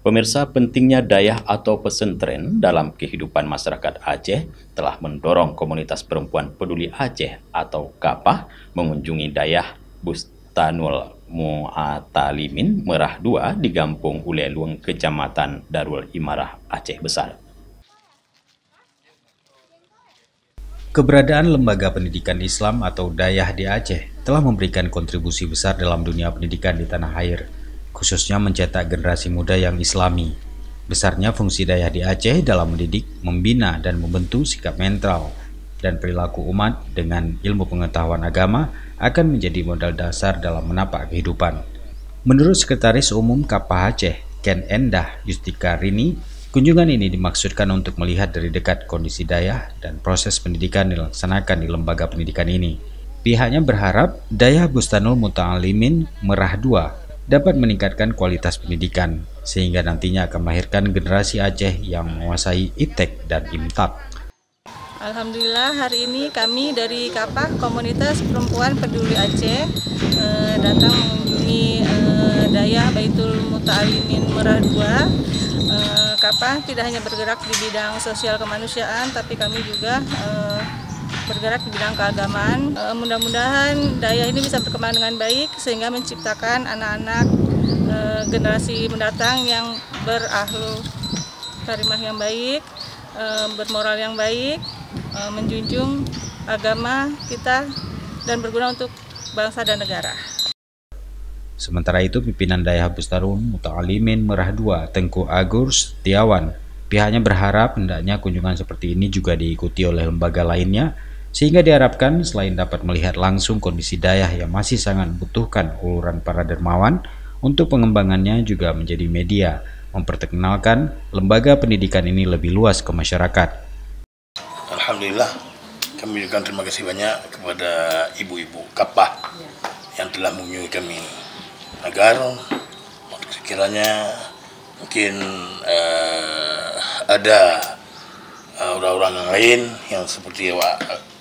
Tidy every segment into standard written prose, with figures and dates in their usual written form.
Pemirsa, pentingnya dayah atau pesantren dalam kehidupan masyarakat Aceh telah mendorong komunitas perempuan peduli Aceh atau KAPAH mengunjungi dayah Bustanul Mu'atalimin Merah 2 di Gampung Ulelung, Kecamatan Darul Imarah, Aceh Besar. Keberadaan lembaga pendidikan Islam atau dayah di Aceh telah memberikan kontribusi besar dalam dunia pendidikan di tanah air, khususnya mencetak generasi muda yang islami. Besarnya fungsi dayah di Aceh dalam mendidik, membina, dan membentuk sikap mental dan perilaku umat dengan ilmu pengetahuan agama akan menjadi modal dasar dalam menapak kehidupan. Menurut Sekretaris Umum KAPAH Aceh, Ken Endah Yustika Rini, kunjungan ini dimaksudkan untuk melihat dari dekat kondisi dayah dan proses pendidikan dilaksanakan di lembaga pendidikan ini. Pihaknya berharap dayah Bustanul Muta'alimin Merah 2 dapat meningkatkan kualitas pendidikan, sehingga nantinya akan melahirkan generasi Aceh yang menguasai ITEK dan IMTAK. Alhamdulillah, hari ini kami dari KAPAH Komunitas Perempuan Peduli Aceh datang mengunjungi dayah Baitul Muta'alimin Merah 2. KAPAH tidak hanya bergerak di bidang sosial kemanusiaan, tapi kami juga bergerak di bidang keagamaan. Mudah-mudahan dayah ini bisa berkembang dengan baik sehingga menciptakan anak-anak generasi mendatang yang berakhlak karimah yang baik, bermoral yang baik, menjunjung agama kita dan berguna untuk bangsa dan negara. Sementara itu, pimpinan dayah Bustanul Muta'alimin Merah 2, Tengku Agus Setiawan, pihaknya berharap hendaknya kunjungan seperti ini juga diikuti oleh lembaga lainnya, sehingga diharapkan selain dapat melihat langsung kondisi dayah yang masih sangat membutuhkan uluran para dermawan, untuk pengembangannya juga menjadi media memperkenalkan lembaga pendidikan ini lebih luas ke masyarakat. Alhamdulillah, kami juga terima kasih banyak kepada ibu-ibu KAPAH yang telah mengunjungi kami, agar sekiranya mungkin ada orang-orang yang lain yang seperti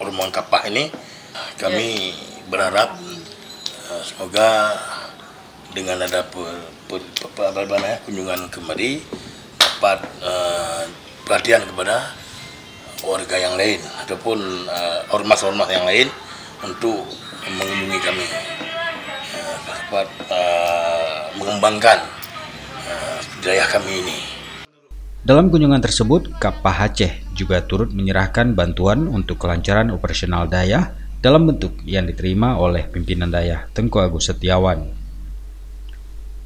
rombongan KAPAH ini, kami berharap semoga dengan ada kunjungan kemari dapat perhatian kepada warga yang lain ataupun ormas-ormas yang lain untuk mengunjungi kami, dapat mengembangkan dayah kami ini. Dalam kunjungan tersebut, KAPAH Aceh juga turut menyerahkan bantuan untuk kelancaran operasional dayah dalam bentuk yang diterima oleh pimpinan dayah Tengku Agus Setiawan.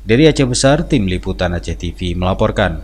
Dari Aceh Besar, Tim Liputan Aceh TV melaporkan.